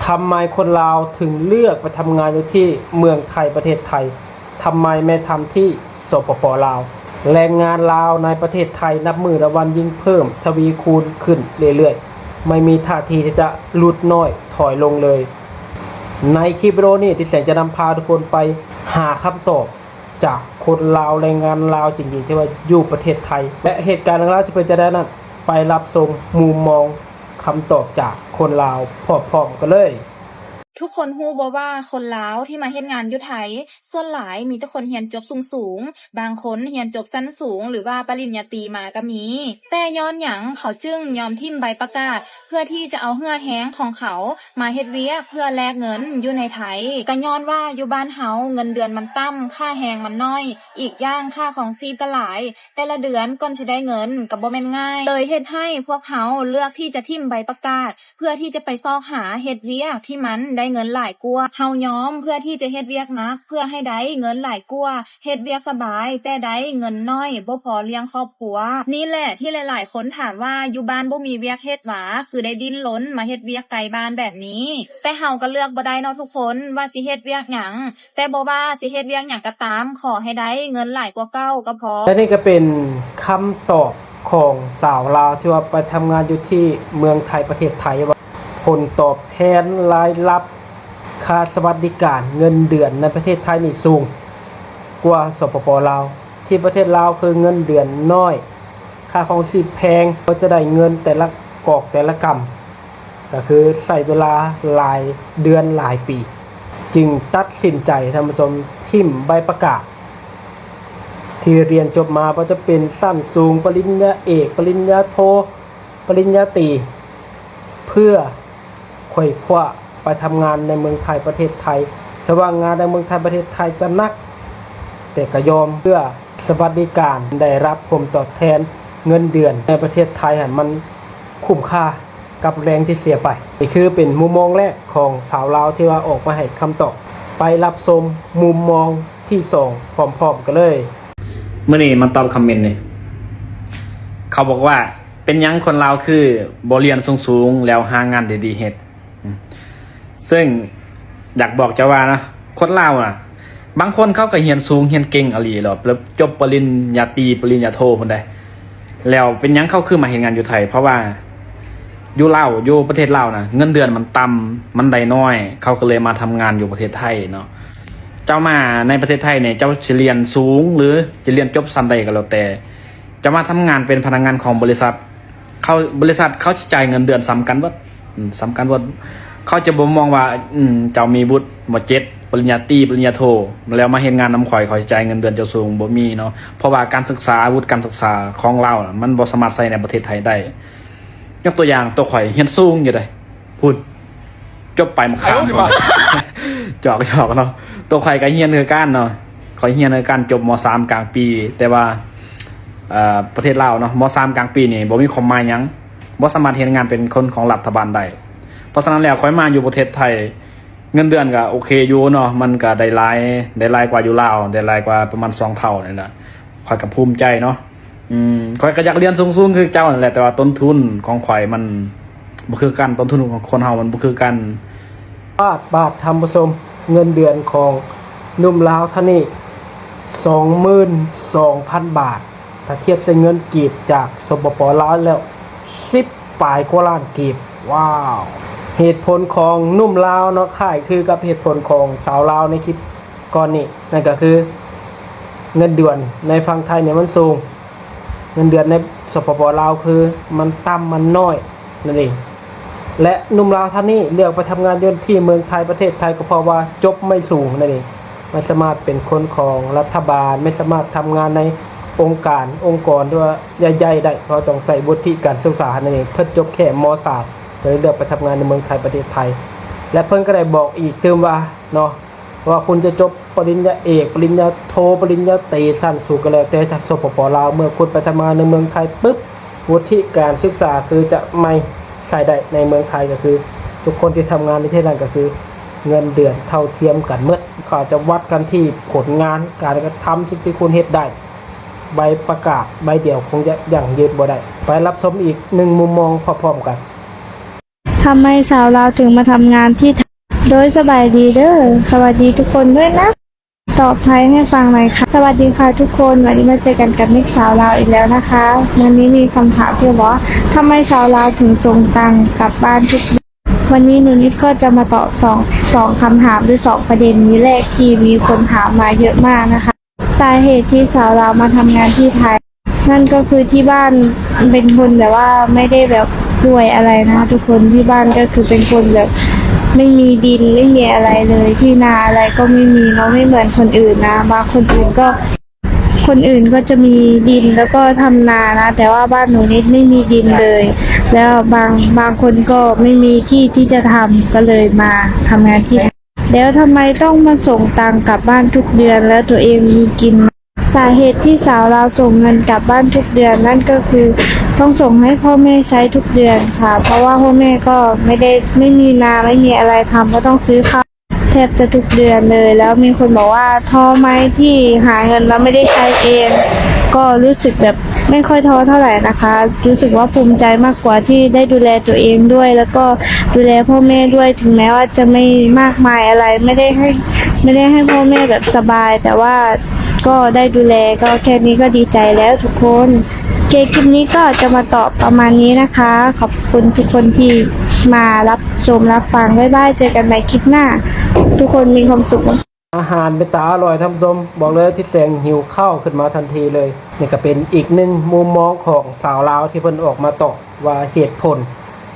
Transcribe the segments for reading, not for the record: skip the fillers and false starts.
ทำไมคนลาวถึงเลือกไปทำงานอยู่ที่เมืองไทยประเทศไทยทำไมไม่ทำที่สปป.ลาวแรงงานลาวในประเทศไทยนับมือละวันยิ่งเพิ่มทวีคูณขึ้นเรื่อยๆไม่มีท่าทีที่จะลดน้อยถอยลงเลยในคลิปวิดีโอนี้ที่แสงจะนำพาทุกคนไปหาคำตอบจากคนลาวแรงงานลาวจริงๆที่ว่าอยู่ประเทศไทยและเหตุการณ์ดังกล่าวจะเป็นจะได้นั้นไปรับชมมุมมองคำตอบจากคนลาวพร้อมๆกันเลยทุกคนฮู้บ่ว่าคนลาวที่มาเฮ็ดงานอยู่ไทยส่วนหลายมีแต่คนเรียนจบสูงๆบางคนเรียนจบชั้นสูงหรือว่าปริญญาตรีมาก็มีแต่ย้อนหยังเขาจึงยอมทิ่มใบประกาศเพื่อที่จะเอาเหือแห้งของเขามาเฮ็ดเวียกเพื่อแลกเงินอยู่ในไทยก็ย้อนว่าอยู่บ้านเฮาเงินเดือนมันต่ำค่าแรงมันน้อยอีกอย่างค่าของชีพก็หลายแต่ละเดือนก่อนสิได้เงินก็บ่แม่นง่ายเลยเฮ็ดให้พวกเขาเลือกที่จะทิ่มใบประกาศเพื่อที่จะไปซอกหาเฮ็ดเวียกที่มันได้เงินหลายกว่าเฮายอมเพื่อที่จะเฮ็ดเวียกหนักเพื่อให้ได้เงินหลายกว่าเฮ็ดเวียกสบายแต่ได้เงินน้อยบ่พอเลี้ยงครอบครัวนี่แหละที่หลายๆคนถามว่าอยู่บ้านบ่มีเวียกเฮ็ดหวาคือได้ดิ้นรนมาเฮ็ดเวียกไกลบ้านแบบนี้แต่เฮาก็เลือกบ่ได้เนาะทุกคนว่าสิเฮ็ดเวียกหยังแต่บ่ว่าสิเฮ็ดเวียกหยังก็ตามขอให้ได้เงินหลายกว่าเก่าก็พอและนี่ก็เป็นคำตอบของสาวลาวที่ว่าไปทำงานอยู่ที่เมืองไทยประเทศไทยว่าผลตอบแทนรายรับค่าสวัสดิการเงินเดือนในประเทศไทยนี่สูงกว่าสปป.ลาวที่ประเทศลาวคือเงินเดือนน้อยค่าของชีพแพงก็จะได้เงินแต่ละกอกแต่ละกำก็คือใช้เวลาหลายเดือนหลายปีจึงตัดสินใจท่านผู้ชมทิ่มใบประกาศที่เรียนจบมาก็จะเป็นสั้นสูงปริญญาเอกปริญญาโทปริญญาตรีเพื่อไขว่คว้าไปทำงานในเมืองไทยประเทศไทยจะว่างานในเมืองไทยประเทศไทยจะนักแต่ก็ยอมเพื่อสวัสดิการได้รับผลตอบแทนเงินเดือนในประเทศไทยมันคุ้มค่ากับแรงที่เสียไปนี่คือเป็นมุมมองแรกของสาวลาวที่ว่าออกมาให้คำตอบไปรับชมมุมมองที่2พร้อมๆกันเลยเมื่อนี้มันตอบคอมเมนต์นี่เขาบอกว่าเป็นยังคนลาวคือบ่เรียนสูงๆแล้วหางานดีๆเฮ็ดซึ่งอยากบอกเจ้าว่านะคนลาวน่ะบางคนเขาก็เรียนสูงเรียนเก่งอีหลีหรอกแล้วจบปริญญาตรีปริญญาโทพุ่นได้แล้วเป็นยังเขาคือมาเฮ็ดงานอยู่ไทยเพราะว่าอยู่ลาวอยู่ประเทศลาวน่ะเงินเดือนมันต่ำมันได้น้อยเขาก็เลยมาทำงานอยู่ประเทศไทยเนาะเจ้ามาในประเทศไทยเนี่ยเจ้าจะเรียนสูงหรือจะเรียนจบชั้นใดก็แล้วแต่จะมาทำงานเป็นพนักงานของบริษัทเขาจ่ายเงินเดือนสำคัญว่าเขาจะบ่มองว่าเจ้ามีวุฒิบ่7ปริญญาตรีปริญญาโทแล้วมาเฮ็ดงานนำข่อยเขาจ่ายเงินเดือนเจ้าสูงบ่มีเนาะเพราะว่าการศึกษาวุฒิการศึกษาของเราน่ะมันบ่สามารถใช้ในประเทศไทยได้ยกตัวอย่างตัวข่อยเรียนสูงอยู่ได้พูดจบไปมาข้ามจอกเนาะตัวข่อยก็เรียนคือกันเนาะข่อยเรียนคือกันจบม.3 กลางปีแต่ว่าประเทศลาวเนาะม.3 กลางปีนี่บ่มีความหมายหยังบ่สามารถเฮ็ดงานเป็นคนของรัฐบาลได้เพราะฉะนั้นแล้วข่อยมาอยู่ประเทศไทยเงินเดือนก็โอเคอยู่เนาะมันก็ได้หลายกว่าอยู่ลาวได้หลายกว่าประมาณ2เท่านี่ล่ะข่อยก็ภูมิใจเนาะข่อยก็อยากเรียนสูงๆคือเจ้านั่นแหละแต่ว่าต้นทุนของข่อยมันบ่คือกันต้นทุนของคนเฮามันบ่คือกันบาทท่านผู้ชมเงินเดือนของหนุ่มลาวท่านนี้ 22,000 บาทถ้าเทียบใส่เงินกีบจากสปป.ลาวแล้ว10ปลายกว่าล้านกีบว้าวเหตุผลของหนุ่มลาวเนาะค่ายคือกับเหตุผลของสาวลาวในคลิปก่อนนี้นั่นก็คือเงินเดือนในฝั่งไทยเนี่ยมันสูงเงินเดือนในสปป.ลาวคือมันต่ำมันน้อยนั่นเองและหนุ่มลาวท่านนี้เลือกไปทำงานอยู่ที่เมืองไทยประเทศไทยก็เพราะว่าจบไม่สูงนั่นเองไม่สามารถเป็นคนของรัฐบาลไม่สามารถทำงานในองค์กรที่ว่าใหญ่ๆได้เพราะต้องใส่วุฒิการศึกษานั่นเองเพิ่นจบแค่ม.3 ก็เลยเลือกไปทำงานในเมืองไทยประเทศไทยและเพิ่นก็ได้บอกอีกเติมว่าเนาะว่าคุณจะจบปริญญาเอกปริญญาโทปริญญาตรีสั้นสูงก็แล้วแต่จากสปป.ลาวเมื่อคุณไปทำงานในเมืองไทยปุ๊บวุฒิการศึกษาคือจะไม่ใส่ได้ในเมืองไทยก็คือทุกคนที่ทำงานในที่นั้นก็คือเงินเดือนเท่าเทียมกันหมดเขาจะวัดกันที่ผลงานการกระทำที่คุณเฮ็ดได้ใบประกาศใบเดียวคงจะยั่งยืนบ่ได้ไปรับชมอีก1มุมมองพร้อมๆกัน ทำไมสาวลาวถึงมาทำงานที่ไทยโดยสบายดีเด้อสวัสดีทุกคนด้วยนะตอบไทยให้ฟังหน่อยค่ะสวัสดีค่ะทุกคนวันนี้มาเจอกันกับมิกสาวลาวอีกแล้วนะคะวันนี้มีคำถามที่บอกว่าทำไมสาวลาวถึงส่งตังค์กลับบ้านทุกเดือนวันนี้หนูนิดก็จะมาตอบสองคำถามหรือสองประเด็นนี้แรกที่มีคนถามมาเยอะมากนะคะสาเหตุที่สาวลาวมาทำงานที่ไทยนั่นก็คือที่บ้านเป็นคนแบบว่าไม่ได้แบบรวยอะไรนะทุกคนที่บ้านก็คือเป็นคนแบบไม่มีดินไม่มีอะไรเลยที่นาอะไรก็ไม่มีเนาะไม่เหมือนคนอื่นนะบางคนอื่นก็จะมีดินแล้วก็ทำนานะแต่ว่าบ้านหนูนิดไม่มีดินเลย แล้วบางคนก็ไม่มีที่จะทำก็เลยมาทำงานที่แล้วทำไมต้องมาส่งตังค์กลับบ้านทุกเดือนแล้วตัวเองมีกินไหมสาเหตุที่สาวเราวส่งเงินกลับบ้านทุกเดือนนั่นก็คือต้องส่งให้พ่อแม่ใช้ทุกเดือนค่ะเพราะว่าพ่อแม่ก็ไม่มีนาไม่มีอะไรทำก็ต้องซื้อข้าวแทบจะทุกเดือนเลยแล้วมีคนบอกว่าท้อไหมที่หาเงินแล้วไม่ได้ใช้เองก็รู้สึกแบบไม่ค่อยท้อเท่าไหร่นะคะรู้สึกว่าภูมิใจมากกว่าที่ได้ดูแลตัวเองด้วยแล้วก็ดูแลพ่อแม่ด้วยถึงแม้ว่าจะไม่มากมายอะไรไม่ได้ให้พ่อแม่แบบสบายแต่ว่าก็ได้ดูแลก็แค่นี้ก็ดีใจแล้วทุกคนคลิปนี้ก็จะมาตอบประมาณนี้นะคะขอบคุณทุกคนที่มารับชมรับฟังบ๊ายบายเจอกันใหม่คลิปหน้าทุกคนมีความสุข อาหารเป็นตาอร่อยท่านผู้ชมบอกเลยที่แสงหิวข้าวขึ้นมาทันทีเลยนี่ก็เป็นอีกหนึ่งมุมมองของสาวลาวที่เพิ่นออกมาตอบว่าเหตุผล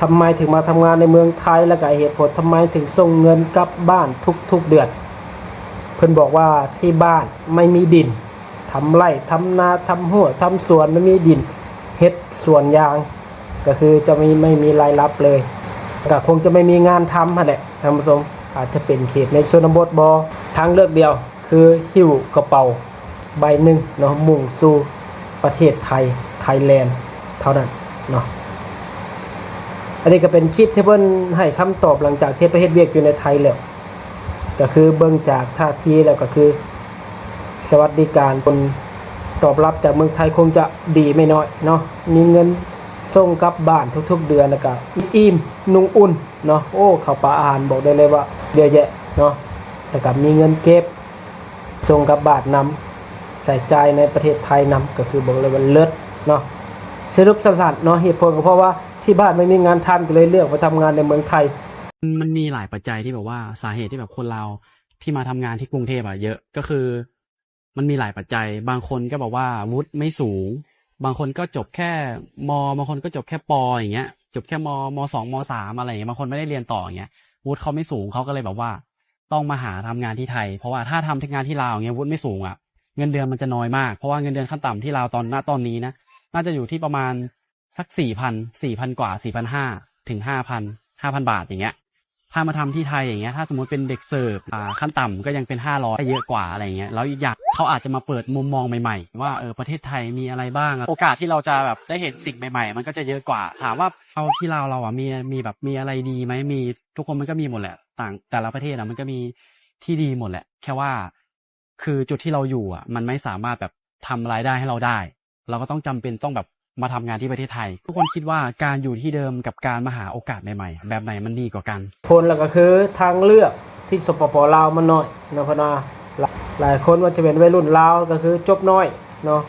ทำไมถึงมาทำงานในเมืองไทยและก็เหตุผลทำไมถึงส่งเงินกลับบ้านทุกเดือนเพิ่นบอกว่าที่บ้านไม่มีดินทำไร่ทำนาทำหัวทำสวนไม่มีดินเฮ็ดสวนยางก็คือจะไม่มีรายรับเลยก็คงจะไม่มีงานทำหั่นแหละท่านผู้ชมอาจจะเป็นเขตในชนบทบ่ทางเลือกเดียวคือหิ้วกระเป๋าใบหนึ่งเนาะมุ่งสู่ประเทศไทยแลนด์เท่านั้นเนาะอันนี้ก็เป็นคลิปที่เพิ่นให้คำตอบหลังจากที่ไปเฮ็ดเวียกอยู่ในไทยแล้วก็คือเบิ่งจากท่าทีแล้วก็คือสวัสดิการคนตอบรับจากเมืองไทยคงจะดีไม่น้อยเนาะมีเงินส่งกลับบ้านทุกๆเดือนแล้วก็อิ่มนุ่งอุ่นเนาะโอ้ข้าวปลาอาหารบอกได้เลยว่าเยอะแยะเนาะแล้วก็มีเงินเก็บส่งกลับบ้านนำใส่ใจในประเทศไทยนำก็คือบอกเลยว่าเลิศเนาะสรุปสั้นๆเนาะเหตุผลก็เพราะว่าที่บ้านไม่มีงานทำก็เลยเลือกมาทำงานในเมืองไทยมันมีหลายปัจจัยที่แบบว่าสาเหตุที่แบบคนเราที่มาทำงานที่กรุงเทพเยอะก็คือมันมีหลายปัจจัยบางคนก็บอกว่าวุฒิไม่สูงบางคนก็จบแค่บางคนก็จบแค่ปอย่างเงี้ยจบแค่มสองมสามอะไรอย่างเงี้ยบางคนไม่ได้เรียนต่ออย่างเงี้ยวุฒิเขาไม่สูงเขาก็เลยแบบว่าต้องมาหาทำงานที่ไทยเพราะว่าถ้าทำงานที่ลาวอย่างเงี้ยวุฒิไม่สูงเงินเดือนมันจะน้อยมากเพราะว่าเงินเดือนขั้นต่ำที่ลาวตอนนี้นะน่าจะอยู่ที่ประมาณสัก4,000กว่า4,500 ถึง 5,000 บาทอย่างเงี้ยถ้ามาทำที่ไทยอย่างเงี้ยถ้าสมมติเป็นเด็กเสิร์ฟขั้นต่ำก็ยังเป็น500เยอะกว่าอะไรเงี้ยแล้วอีกอย่างเขาอาจจะมาเปิดมุมมองใหม่ๆว่าประเทศไทยมีอะไรบ้างโอกาสที่เราจะแบบได้เห็นสิ่งใหม่ๆมันก็จะเยอะกว่าถามว่าเอาที่เรามีแบบมีอะไรดีไหมมีทุกคนมันก็มีหมดแหละต่างแต่ละประเทศมันก็มีที่ดีหมดแหละแค่ว่าคือจุดที่เราอยู่มันไม่สามารถแบบทำรายได้ให้เราได้เราก็ต้องจำเป็นต้องแบบมาทำงานที่ประเทศไทยทุกคนคิดว่าการอยู่ที่เดิมกับการมาหาโอกาสใหม่ๆแบบไหนมันดีกว่ากันผลแล้วก็คือทางเลือกที่สปปลาวมันน้อยนะพนาหลายคนว่าจะเป็นวัยรุ่นลาวก็คือจบน้อยเนาะ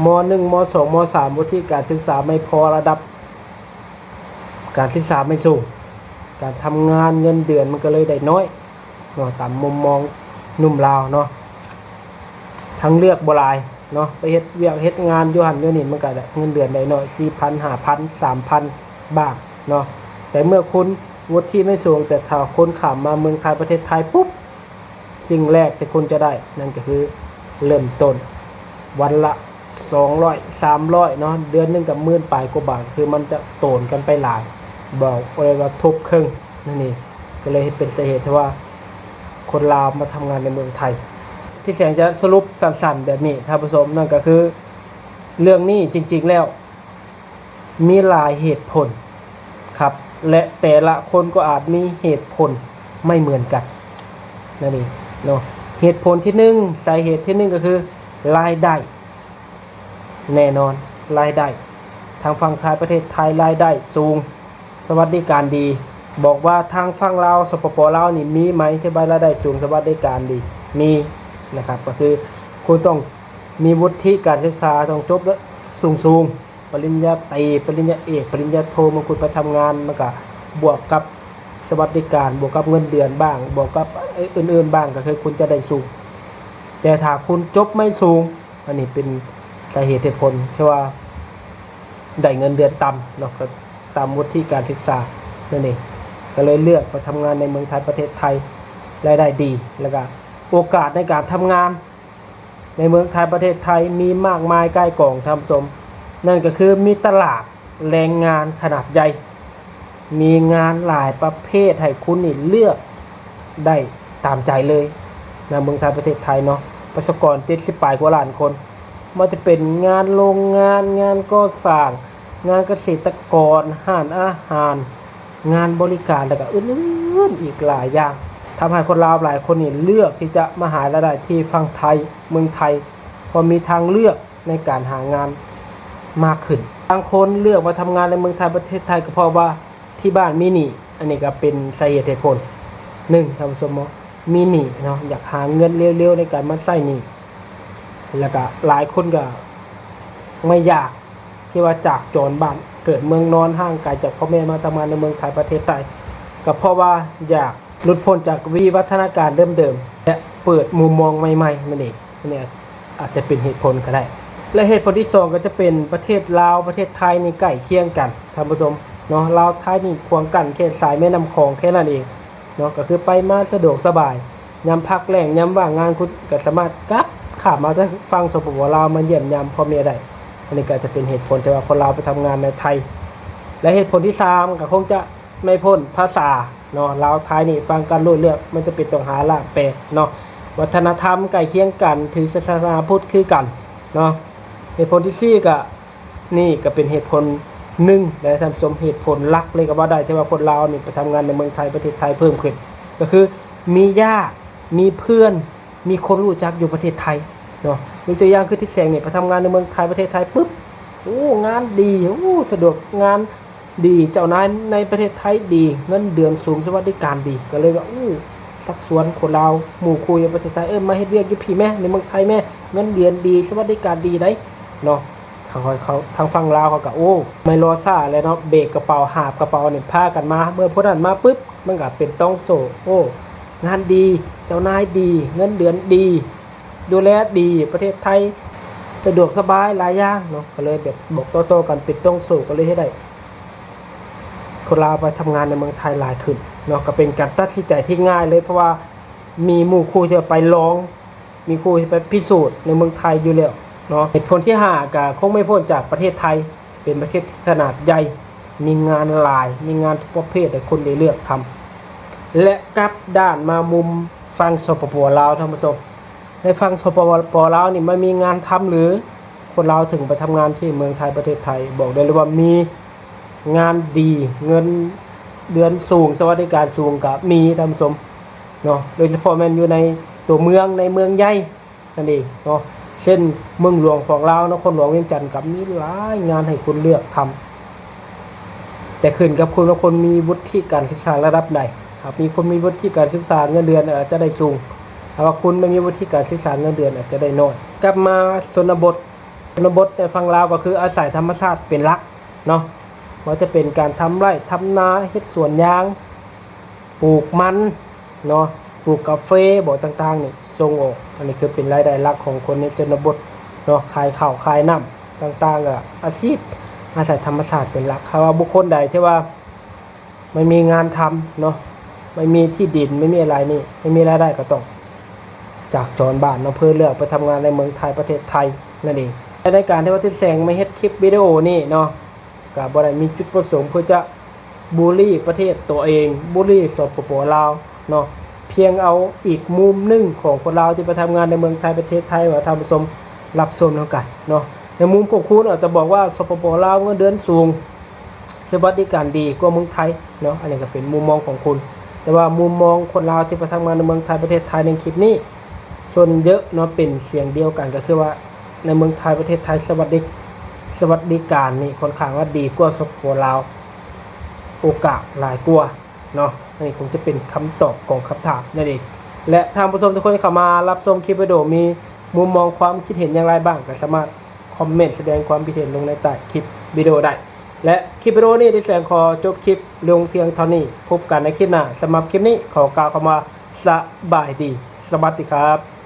ม.1 ม.2 ม.3 วุฒิการศึกษาไม่พอระดับการศึกษาไม่สูงการทำงานเงินเดือนมันก็เลยได้น้อยเนาะตามมุมมองหนุ่มลาวเนาะทางเลือกบ่หลายเนาะไปเฮ็ดเวียกเฮ็ดงานอยู่หั่นอยู่นี่มันก็ได้เงินเดือนได้น้อย 4,000 5,000 3,000 บาทเนาะแต่เมื่อคุณวุฒิไม่สูงแต่ถ้าคุณข้ามมาเมืองไทยประเทศไทยปุ๊บสิ่งแรกที่คุณจะได้นั่นก็คือเริ่มต้นวันละ200 300เนาะเดือนนึงกับ10,000ปลายกว่าบาทคือมันจะโตนกันไปหลายบอกเลยว่าทบครึ่งนั่นเองก็เลยเป็นสาเหตุที่ว่าคนลาวมาทำงานในเมืองไทยที่แสงจะสรุปสั้นๆแบบนี้ท่านผู้ชมนั่นก็คือเรื่องนี้จริงๆแล้วมีหลายเหตุผลครับและแต่ละคนก็อาจมีเหตุผลไม่เหมือนกันนั่นเองเนาะเหตุผลที่1สาเหตุที่1ก็คือรายได้แน่นอนรายได้ทางฝั่งไทยประเทศไทยรายได้สูง สวัสดิการดี บอกว่าทางฝั่งลาวสปปลาวนี่มีไหมที่ว่ารายได้สูงสวัสดิการดีมีนะครับก็คือคุณต้องมีวุฒิการศึกษาต้องจบสูงปริญญาตรีปริญญาเอกปริญญาโทมาคุณไปทำงานมันก็บวกกับสวัสดิการบวกกับเงินเดือนบ้างบวกกับอื่นๆบ้างก็คือคุณจะได้สูงแต่ถ้าคุณจบไม่สูงอันนี้เป็นสาเหตุผลที่ว่าได้เงินเดือนต่ำเนาะก็ตามวุฒิการศึกษานั่นเองก็เลยเลือกไปทำงานในเมืองไทยประเทศไทยรายได้ดีแล้วก็โอกาสในการทำงานในเมืองไทยประเทศไทยมีมากมายใกล้กล่องทำสมนั่นก็คือมีตลาดแรงงานขนาดใหญ่มีงานหลายประเภทให้คุณนี่เลือกได้ตามใจเลยในเมืองไทยประเทศไทยเนาะประชากร70 ปลายกว่าล้านคนมันจะเป็นงานโรงงานงานก่อสร้างงานเกษตรกรห้านอาหารงานบริการแล้วก็อื่นๆอีกหลายอย่างทำให้คนลาวหลายคนนี่เลือกที่จะมาหารายได้ที่ฝั่งไทยเมืองไทยพอมีทางเลือกในการหางานมากขึ้นบางคนเลือกมาทำงานในเมืองไทยประเทศไทยก็เพราะว่าที่บ้านมีหนี้อันนี้ก็เป็นสาเหตุผล1ทำสมมติมีหนี้เนาะอยากหาเงินเร็วๆในการมาใช้หนี้แล้วก็หลายคนก็ไม่อยากที่ว่าจากจรบ้านเกิดเมืองนอนห่างไกลจากพ่อแม่มาทำงานในเมืองไทยประเทศไทยก็เพราะว่าอยากหลุดพ้นจากวิวัฒนาการเดิมๆและเปิดมุมมองใหม่ๆนั่นเองนี่อาจจะเป็นเหตุผลก็ได้และเหตุผลที่2ก็จะเป็นประเทศลาวประเทศไทยนี่ใกล้เคียงกันท่านผู้ชมเนาะลาวไทยนี่ควงกันแค่สายแม่น้ำคลองแค่นั้นเองเนาะก็คือไปมาสะดวกสบายยามพักแรงยามว่างงานคุณก็สามารถกลับข้ามมาจะฟังสปปลาวมาเยี่ยมยามพ่อแม่ได้อันนี้ก็จะเป็นเหตุผลที่ว่าคนลาวไปทำงานในไทยและเหตุผลที่3ก็คงจะไม่พ้นภาษาเนาะลาวไทยนี่ฟังกันรู้เรื่องมันจะเป็นต้องหาล่ามแปลเนาะวัฒนธรรมใกล้เคียงกันถือศาสนาพุทธคือกันเนาะเหตุผลที่4ก็นี่ก็เป็นเหตุผล1และทำสมเหตุผลหลักเลยก็ว่าได้ที่ว่าคนลาวนี่ไปทำงานในเมืองไทยประเทศไทยเพิ่มขึ้นก็คือมีญาติมีเพื่อนมีคนรู้จักอยู่ประเทศไทยเนาะยกตัวอย่างคือที่แสงนี่ไปทำงานในเมืองไทยประเทศไทยปุ๊บโอ้งานดีโอ้สะดวกงานดีเจ้านายในประเทศไทยดีเงินเดือนสูงสวัสดิการดีก็เลยว่าสักส่วนคนลาวหมู่คุยในประเทศไทยมาเฮ็ดเวียกอยู่พี่แม่ในเมืองไทยแม่เงินเดือนดีสวัสดิการดีได้เนาะทางฝั่งลาวเขาก็ไม่รอซ่าเลยเนาะเบรกกระเป๋าหาบกระเป๋านี่พากันมาเมื่อพวกนั้นมาปุ๊บมันก็เป็นต้องโซ่งานดีเจ้านายดีเงินเดือนดีดูแลดีประเทศไทยสะดวกสบายหลายอย่างเนาะก็เลยแบบบอกโตๆกันเป็นต้องโซ่ก็เลยให้ได้คนลาวไปทำงานในเมืองไทยหลายขึ้นเนาะก็เป็นการตัดสินใจที่ง่ายเลยเพราะว่ามีหมู่คู่ที่ไปลองมีคู่ที่ไปพิสูจน์ในเมืองไทยอยู่แล้วเนาะเหตุผลที่5ก็คงไม่พ้นจากประเทศไทยเป็นประเทศที่ขนาดใหญ่มีงานหลายมีงานทุกประเภทให้คนได้เลือกทำและกลับด้านมามุมฟังสปปลาวท่านผู้ชมในฟังสปปลาวนี่ไม่มีงานทำหรือคนลาวถึงไปทำงานที่เมืองไทยประเทศไทยบอกได้เลยว่ามีงานดีเงินเดือนสูงสวัสดิการสูงก็มีท่านผู้ชมเนาะโดยเฉพาะแม่นอยู่ในตัวเมืองในเมืองใหญ่นั่นเองเนาะเช่นเมืองหลวงของเรานครหลวงเวียงจันทร์กับมีหลายงานให้คุณเลือกทำแต่ขึ้นกับคุณว่าคนมีวุฒิการศึกษาระดับใดหากมีคนมีวุฒิการศึกษาเงินเดือนอาจจะได้สูงถ้าว่าคุณไม่มีวุฒิการศึกษาเงินเดือนอาจจะได้น้อยกลับมาชนบทในฝั่งลาวก็คืออาศัยธรรมชาติเป็นหลักเนาะว่าจะเป็นการทำไร่ทำนาเฮ็ดสวนยางปลูกมันเนาะปลูกกาแฟบ่อต่างๆนี่ส่งออกอันนี้คือเป็นรายได้หลักของคนในชนบทเนาะขายข้าวขายน้ำต่างๆก็อาชีพอาศัยธรรมชาติเป็นหลักถ้าว่าบุคคลใดที่ว่าไม่มีงานทำเนาะไม่มีที่ดินไม่มีอะไรนี่ไม่มีรายได้ก็ต้องจากจรบ้านเนาะเพื่อเลือกไปทำงานในเมืองไทยประเทศไทยนั่นเองในการที่ว่าที่แสงไม่เฮ็ดคลิปวิดีโอนี่เนาะก็บ่ได้มีจุดประสงค์เพื่อจะบูลลี่ประเทศตัวเองบูลลี่สปปลาวเนาะเพียงเอาอีกมุมหนึ่งของคนลาวที่ไปทำงานในเมืองไทยประเทศไทยว่าทำผสมรับชมแล้วกันเนาะในมุมของคุณอาจจะบอกว่าสปปลาวเงินเดือนสูงสวัสดิการดีกว่าเมืองไทยเนาะอันนี้ก็เป็นมุมมองของคุณแต่ว่ามุมมองคนลาวที่ไปทำงานในเมืองไทยประเทศไทยในคลิปนี้ส่วนเยอะเนาะเป็นเสียงเดียวกันก็คือว่าในเมืองไทยประเทศไทยสวัสดิการนี่ค่อนข้างว่าดีกว่าสปปลาว โอกาสหลายกว่าเนาะนี่คงจะเป็นคำตอบของคำถามนั่นเองและทางผู้ชมทุกคนที่เข้ามารับชมคลิปวิดีโอมีมุมมองความคิดเห็นอย่างไรบ้างก็สามารถคอมเมนต์แสดงความคิดเห็นลงในใต้คลิปวิดีโอได้และคลิปวิดีโอนี้ดิฉันขอจบคลิปลงเพียงเท่านี้พบกันในคลิปหน้าสำหรับคลิปนี้ขอกล่าวคำว่าสบายดีสวัสดีครับ